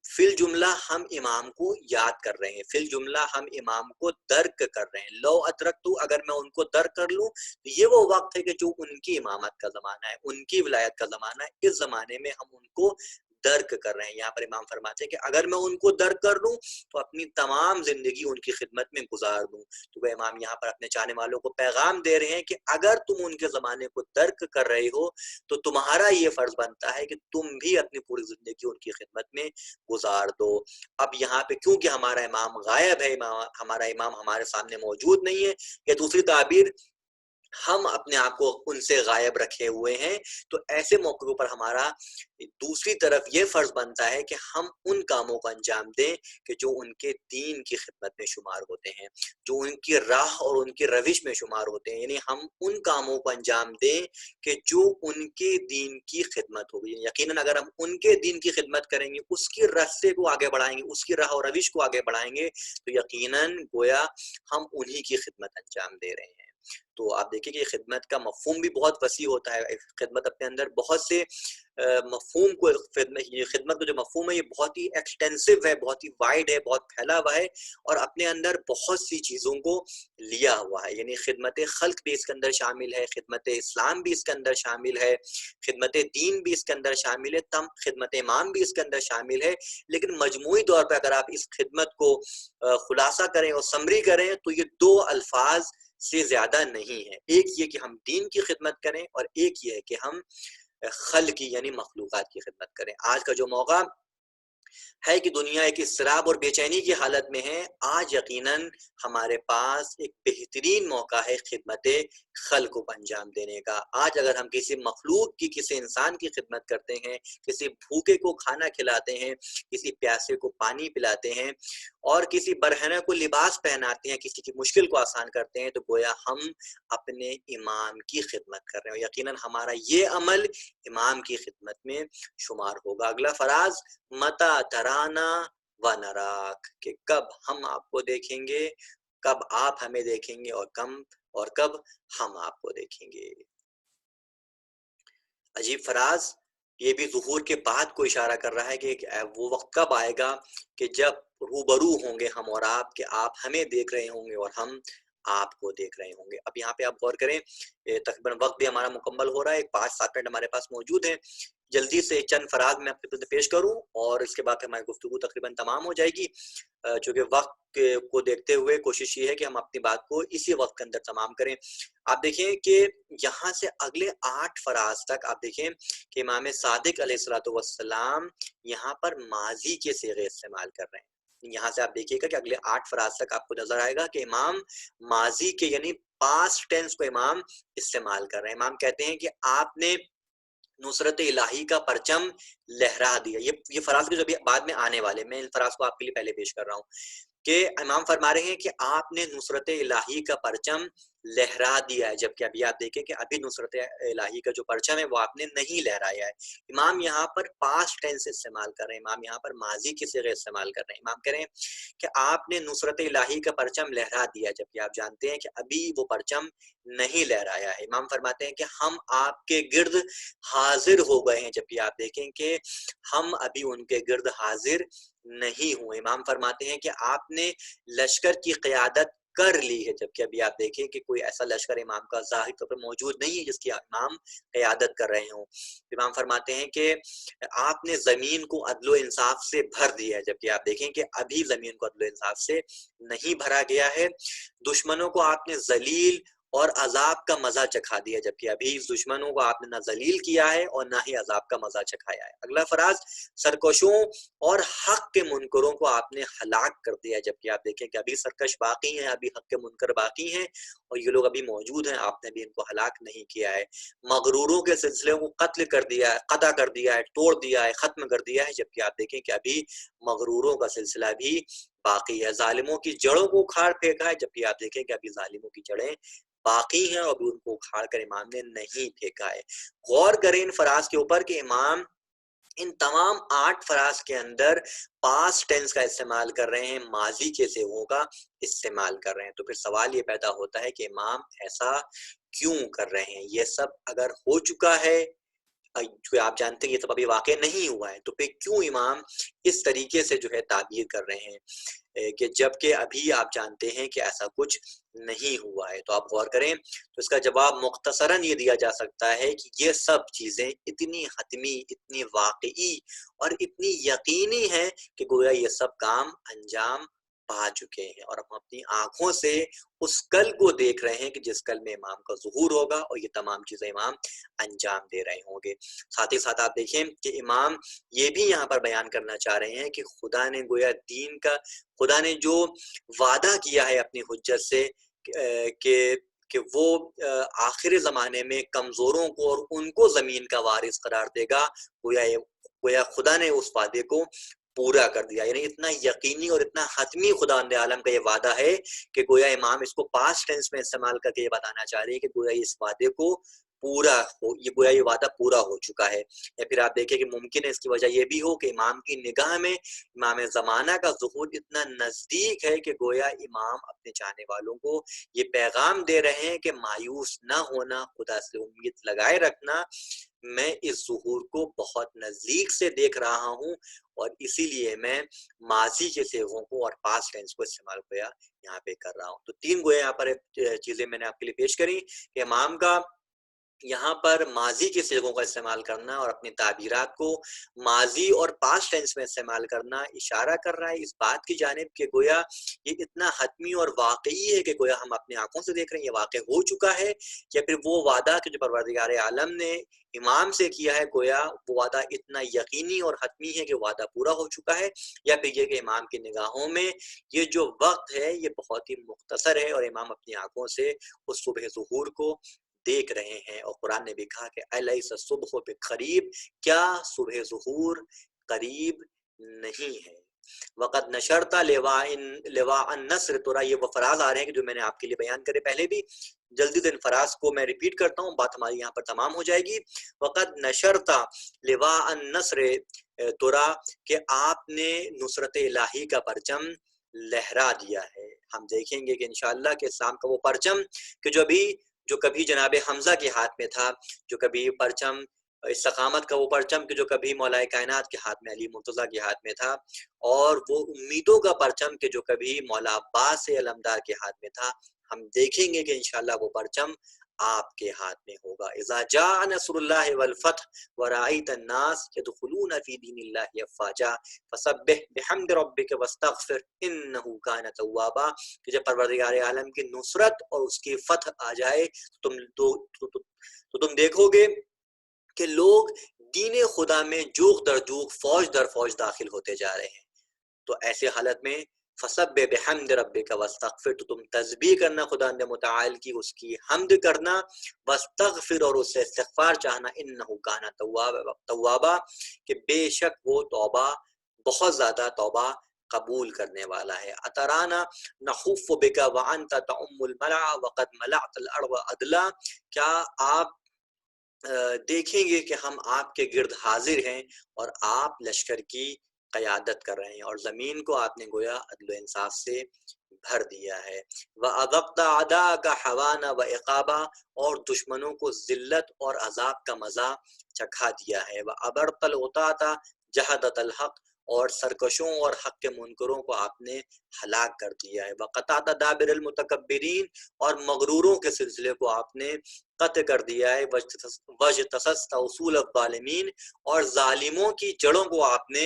فی الجملہ ہم امام کو یاد کر رہے ہیں، فی الجملہ ہم امام کو درک کر رہے ہیں۔ لو ادرکتو، اگر میں ان کو درک کر لوں، تو یہ وہ وقت ہے کہ جو ان کی امامت کا زمانہ ہے، ان کی ولایت کا زمانہ ہے۔ اس زمانے میں ہم ان کو درک کر رہے ہیں۔ یہاں پر امام فرماتے ہیں کہ اگر میں ان کو درک کر لوں تو اپنی تمام زندگی ان کی خدمت میں گزار دوں۔ تو وہ امام یہاں پر اپنے چاہنے والوں کو پیغام دے رہے ہیں کہ اگر تم ان کے زمانے کو درک کر رہے ہو، تو تمہارا یہ فرض بنتا ہے کہ تم بھی اپنی پوری زندگی ان کی خدمت میں گزار دو۔ اب یہاں پہ کیونکہ ہمارا امام غائب ہے، ہمارا امام ہمارے سامنے موجود نہیں ہے، یا دوسری تعبیر ہم اپنے آپ کو ان سے غائب رکھے ہوئے ہیں، تو ایسے موقعوں پر ہمارا دوسری طرف یہ فرض بنتا ہے کہ ہم ان کاموں کو انجام دیں کہ جو ان کے دین کی خدمت میں شمار ہوتے ہیں، جو ان کی راہ اور ان کی روش میں شمار ہوتے ہیں۔ یعنی ہم ان کاموں کو انجام دیں کہ جو ان کے دین کی خدمت ہوگی۔ یقیناً اگر ہم ان کے دین کی خدمت کریں گے، اس کی راستے کو آگے بڑھائیں گے، اس کی راہ اور روش کو آگے بڑھائیں گے، تو یقیناً گویا ہم انہی کی خدمت انجام دے رہے ہیں۔ تو آپ دیکھیں کہ خدمت کا مفہوم بھی بہت وسیع ہوتا ہے۔ خدمت اپنے اندر بہت سے مفہوم کو، یہ خدمت کا جو مفہوم ہے یہ بہت ہی ایکسٹینسو ہے، بہت ہی وائڈ ہے، بہت پھیلا ہوا ہے، اور اپنے اندر بہت سی چیزوں کو لیا ہوا ہے۔ یعنی خدمت خلق بھی اس کے اندر شامل ہے، خدمت اسلام بھی اس کے اندر شامل ہے، خدمت دین بھی اس کے اندر شامل ہے، خدمت امام بھی اس کے اندر شامل ہے۔ لیکن مجموعی طور پہ اگر آپ اس خدمت کو خلاصہ کریں اور سمری کریں، تو یہ دو الفاظ سے زیادہ نہیں ہے۔ ایک یہ کہ ہم دین کی خدمت کریں، اور ایک یہ ہے کہ ہم خلق کی یعنی مخلوقات کی خدمت کریں۔ آج کا جو موقع ہے کہ دنیا ایک اضطراب اور بے چینی کی حالت میں ہے، آج یقیناً ہمارے پاس ایک بہترین موقع ہے خدمت خلق کو انجام دینے کا۔ آج اگر ہم کسی مخلوق کی، کسی انسان کی خدمت کرتے ہیں، کسی بھوکے کو کھانا کھلاتے ہیں، کسی پیاسے کو پانی پلاتے ہیں، اور کسی برہنہ کو لباس پہناتے ہیں، کسی کی مشکل کو آسان کرتے ہیں، تو گویا ہم اپنے امام کی خدمت کر رہے ہیں۔ یقیناً ہمارا یہ عمل امام کی خدمت میں شمار ہوگا۔ اگلا فراز متا ترانا و نراک، کہ کب ہم آپ کو دیکھیں گے، کب آپ ہمیں دیکھیں گے اور کب ہم آپ کو دیکھیں گے۔ عجیب فراز، یہ بھی ظہور کے بعد کو اشارہ کر رہا ہے کہ وہ وقت کب آئے گا کہ جب روبرو ہوں گے ہم اور آپ، کہ آپ ہمیں دیکھ رہے ہوں گے اور ہم آپ کو دیکھ رہے ہوں گے۔ اب یہاں پہ آپ غور کریں، تقریباً وقت بھی ہمارا مکمل ہو رہا ہے، 5-7 منٹ ہمارے پاس موجود ہیں، جلدی سے چند فراز میں آپ کے پیش کروں اور اس کے بعد ہماری گفتگو تقریباً تمام ہو جائے گی۔ چونکہ وقت کو دیکھتے ہوئے کوشش یہ ہے کہ ہم اپنی بات کو اسی وقت کے اندر تمام کریں۔ آپ دیکھیں کہ یہاں سے اگلے 8 فراز تک آپ دیکھیں کہ امام صادق علیہ السلام یہاں پر ماضی کے صیغے استعمال کر رہے ہیں۔ یہاں سے آپ دیکھیے گا کہ اگلے 8 فراز تک آپ کو نظر آئے گا کہ امام ماضی کے یعنی پاسٹ ٹینس کو امام استعمال کر رہے ہیں۔ امام کہتے ہیں کہ آپ نے نصرت الہی کا پرچم لہرا دیا۔ یہ فراز جو بعد میں آنے والے، میں ان فراز کو آپ کے لیے پہلے پیش کر رہا ہوں کہ امام فرما رہے ہیں کہ آپ نے نصرت الہی کا پرچم لہرا دیا ہے، جبکہ ابھی آپ دیکھیں کہ ابھی نصرت الہی کا جو پرچم ہے وہ آپ نے نہیں لہرایا ہے۔ امام یہاں پر پاسٹ ٹینس استعمال کر رہے ہیں، امام یہاں پر ماضی کے صیغے استعمال کر رہے ہیں۔ امام کہہ رہے ہیں کہ آپ نے نصرت الہی کا پرچم لہرا دیا، جبکہ آپ جانتے ہیں کہ ابھی وہ پرچم نہیں لہرایا ہے۔ امام فرماتے ہیں کہ ہم آپ کے گرد حاضر ہو گئے ہیں، جبکہ آپ دیکھیں کہ ہم ابھی ان کے گرد حاضر نہیں ہوئے۔ امام فرماتے ہیں کہ آپ نے لشکر کی قیادت کر لی ہے، جبکہ ابھی آپ دیکھیں کہ کوئی ایسا لشکر امام کا ظاہر طور پر موجود نہیں ہے جس کی امام قیادت کر رہے ہوں۔ امام فرماتے ہیں کہ آپ نے زمین کو عدل و انصاف سے بھر دیا ہے، جبکہ آپ دیکھیں کہ ابھی زمین کو عدل و انصاف سے نہیں بھرا گیا ہے۔ دشمنوں کو آپ نے ذلیل اور عذاب کا مزہ چکھا دیا، جبکہ ابھی اس دشمنوں کو آپ نے نہ ذلیل کیا ہے اور نہ ہی عذاب کا مزہ چکھایا ہے۔ اگلا فراز، سرکشوں اور حق کے منکروں کو آپ نے ہلاک کر دیا، جبکہ آپ دیکھیں کہ ابھی سرکش باقی ہیں، ابھی حق کے منکر باقی ہیں اور یہ لوگ ابھی موجود ہیں، آپ نے بھی ان کو ہلاک نہیں کیا ہے۔ مغروروں کے سلسلے کو قتل کر دیا ہے، قطع کر دیا ہے، توڑ دیا ہے، ختم کر دیا ہے، جبکہ آپ دیکھیں کہ ابھی مغروروں کا سلسلہ بھی باقی ہے۔ ظالموں کی جڑوں کو اکھاڑ پھینکا ہے، جبکہ آپ دیکھیں کہ ابھی ظالموں کی جڑیں باقی ہیں اور ان کو اکھاڑ کر امام نے نہیں پھینکا ہے۔ غور کریں ان فراز کے اوپر کہ امام ان تمام 8 فراز کے اندر پاسٹ ٹینس کا استعمال کر رہے ہیں، ماضی کے صیغوں کا استعمال کر رہے ہیں۔ تو پھر سوال یہ پیدا ہوتا ہے کہ امام ایسا کیوں کر رہے ہیں؟ یہ سب اگر ہو چکا ہے، جو آپ جانتے ہیں یہ سب ابھی واقع نہیں ہوا ہے، تو پھر کیوں امام اس طریقے سے جو ہے تعبیر کر رہے ہیں کہ جبکہ ابھی آپ جانتے ہیں کہ ایسا کچھ نہیں ہوا ہے؟ تو آپ غور کریں تو اس کا جواب مختصراً یہ دیا جا سکتا ہے کہ یہ سب چیزیں اتنی حتمی، اتنی واقعی اور اتنی یقینی ہیں کہ گویا یہ سب کام انجام پا چکے ہیں اور ہم اپنی آنکھوں سے اس کل کو دیکھ رہے ہیں کہ جس کل میں امام کا ظہور ہوگا اور یہ تمام چیزیں امام انجام دے رہے ہوں گے۔ ساتھ ہی ساتھ آپ دیکھیں کہ امام یہ بھی یہاں پر بیان کرنا چاہ رہے ہیں کہ خدا نے گویا دین کا، خدا نے جو وعدہ کیا ہے اپنی حجت سے کہ وہ آخر زمانے میں کمزوروں کو اور ان کو زمین کا وارث قرار دے گا، گویا خدا نے اس وعدے کو پورا کر دیا۔ یعنی اتنا یقینی اور اتنا حتمی خدا عالم کا یہ وعدہ ہے کہ گویا امام اس کو پاسٹ ٹینس میں استعمال کر کے یہ بتانا چاہ رہے ہیں کہ گویا اس وعدے کو پورا ہو، یہ گویا یہ وعدہ پورا ہو چکا ہے۔ یا پھر آپ دیکھیں کہ ممکن ہے اس کی وجہ یہ بھی ہو کہ امام کی نگاہ میں امام زمانہ کا ظہور اتنا نزدیک ہے کہ گویا امام اپنے چاہنے والوں کو یہ پیغام دے رہے ہیں کہ مایوس نہ ہونا، خدا سے امید لگائے رکھنا، میں اس ظہور کو بہت نزدیک سے دیکھ رہا ہوں اور اسی لیے میں ماضی کے صیغوں کو اور پاسٹ ٹینس کو استعمال گویا یہاں پہ کر رہا ہوں۔ تو 3 گویا یہاں پر چیزیں میں نے آپ کے لیے پیش کری کہ امام کا یہاں پر ماضی کے صیغوں کا استعمال کرنا اور اپنی تعبیرات کو ماضی اور پاسٹ ٹینس میں استعمال کرنا اشارہ کر رہا ہے اس بات کی جانب کہ گویا یہ اتنا حتمی اور واقعی ہے کہ گویا ہم اپنی آنکھوں سے دیکھ رہے ہیں یہ واقع ہو چکا ہے، یا پھر وہ وعدہ کہ جو پروردگار عالم نے امام سے کیا ہے گویا وہ وعدہ اتنا یقینی اور حتمی ہے کہ وعدہ پورا ہو چکا ہے، یا پھر یہ کہ امام کی نگاہوں میں یہ جو وقت ہے یہ بہت ہی مختصر ہے اور امام اپنی آنکھوں سے اس صبح ظہور کو دیکھ رہے ہیں۔ اور قرآن نے بھی کہا کہ الیس الصبح بقریب، کیا صبح ظہور قریب نہیں ہے؟ وقت نشرتا لواء النصر، تو یہ وہ فراز آ رہے ہیں کہ جو میں نے آپ کے لیے بیان کرے پہلے بھی، جلدی سے ان فراز کو میں ریپیٹ کرتا ہوں، بات ہماری یہاں پر تمام ہو جائے گی۔ وقت نشرتا لواء النصر ترا، کہ آپ نے نصرت الہی کا پرچم لہرا دیا ہے۔ ہم دیکھیں گے کہ انشاءاللہ کہ اسلام کا وہ پرچم کہ جو کبھی جناب حمزہ کے ہاتھ میں تھا، جو کبھی پرچم استقامت کا وہ پرچم کہ جو کبھی مولا کائنات کے ہاتھ میں، علی مرتضیٰ کے ہاتھ میں تھا، اور وہ امیدوں کا پرچم کہ جو کبھی مولا عباس علمدار کے ہاتھ میں تھا، ہم دیکھیں گے کہ انشاءاللہ وہ پرچم آپ کے ہاتھ میں ہوگا۔ اذا جاء نصر اللہ والفتح ورأیت الناس يدخلون فی دین اللہ افواجا فسبح بحمد ربک واستغفر انہ کان توابا، کہ جب پروردگار عالم کی نصرت اور اس کی فتح آ جائے تو تم دیکھو گے کہ لوگ دین خدا میں جوق در جوق، فوج در فوج داخل ہوتے جا رہے ہیں۔ تو ایسے حالت میں فسبح بحمد ربک واستغفر، تو تم تسبیح کرنا خدا متعال کی، اس کی حمد کرنا، واستغفر اور اس سے استغفار چاہنا، انہ کان توابا، کہ بے شک وہ توبہ بہت زیادہ توبہ قبول کرنے والا ہے۔ اترانا نخف بک وانت تعم الملع وقد ملعت الارض عدلا، کیا آپ دیکھیں گے کہ ہم آپ کے گرد حاضر ہیں اور آپ لشکر کی قیادت کر رہے ہیں، اور زمین کو آپ نے گویا عدل و انصاف سے بھر دیا ہے۔ وَأَذَقْتَ عَدَاءَكَ حَوَانَ وَعِقَابًا، اور دشمنوں کو ذلت اور عذاب کا مزہ چکھا دیا ہے۔ وَأَبَرْتَ الْعُطَاةَ جَهَدَتَ الْحَقِّ، اور سرکشوں اور حق کے منکروں کو آپ نے ہلاک کر دیا ہے۔ وَقَطَعْتَ دَابِرَ الْمُتَكَبِّرِينَ، اور مغروروں کے سلسلے کو آپ نے قطع کر دیا ہے۔ وَاجْتَثَثْتَ أُصُولَ الظَّالِمِينَ، اور ظالموں کی جڑوں کو آپ نے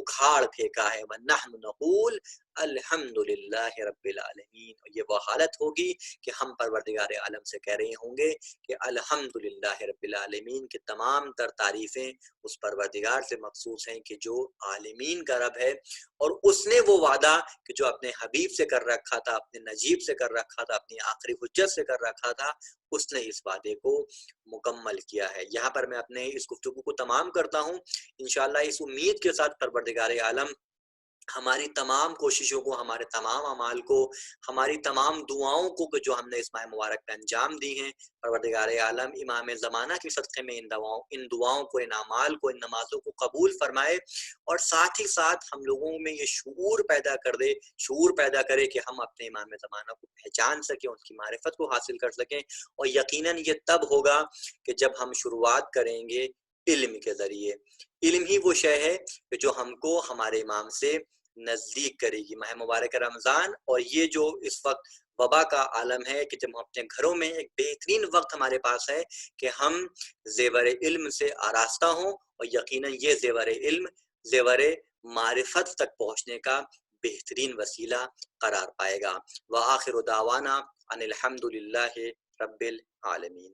اکھاڑ پھینکا ہے۔ وَنَحْنُ نَقُولُ الحمد للہ رب العالمین، یہ وہ حالت ہوگی کہ ہم پروردگار عالم سے کہہ رہے ہوں گے کہ الحمد للہ رب العالمین، کہ تمام تر تعریفیں اس پروردگار سے مخصوص ہیں کہ جو عالمین کا رب ہے، اور اس نے وہ وعدہ کہ جو اپنے حبیب سے کر رکھا تھا، اپنے نجیب سے کر رکھا تھا، اپنی آخری حجت سے کر رکھا تھا، اس نے اس وعدے کو مکمل کیا ہے۔ یہاں پر میں اپنے اس گفتگو کو تمام کرتا ہوں، انشاءاللہ اس امید کے ساتھ پروردگار عالم ہماری تمام کوششوں کو، ہمارے تمام اعمال کو، ہماری تمام دعاؤں کو کہ جو ہم نے اس ماہ مبارک میں انجام دی ہیں، پروردگار عالم امام زمانہ کے صدقے میں ان دعاؤں کو، ان اعمال کو، ان نمازوں کو قبول فرمائے، اور ساتھ ہی ساتھ ہم لوگوں میں یہ شعور پیدا کرے کہ ہم اپنے امام زمانہ کو پہچان سکیں، ان کی معرفت کو حاصل کر سکیں، اور یقیناً یہ تب ہوگا کہ جب ہم شروعات کریں گے علم کے ذریعے۔ علم ہی وہ شے ہے کہ جو ہم کو ہمارے امام سے نزدیک کرے گی۔ ماہ مبارک رمضان اور یہ جو اس وقت وبا کا عالم ہے کہ جب ہم اپنے گھروں میں، ایک بہترین وقت ہمارے پاس ہے کہ ہم زیور علم سے آراستہ ہوں، اور یقیناً یہ زیور علم زیور معرفت تک پہنچنے کا بہترین وسیلہ قرار پائے گا۔ وآخر دعوانا ان الحمد للہ رب العالمین۔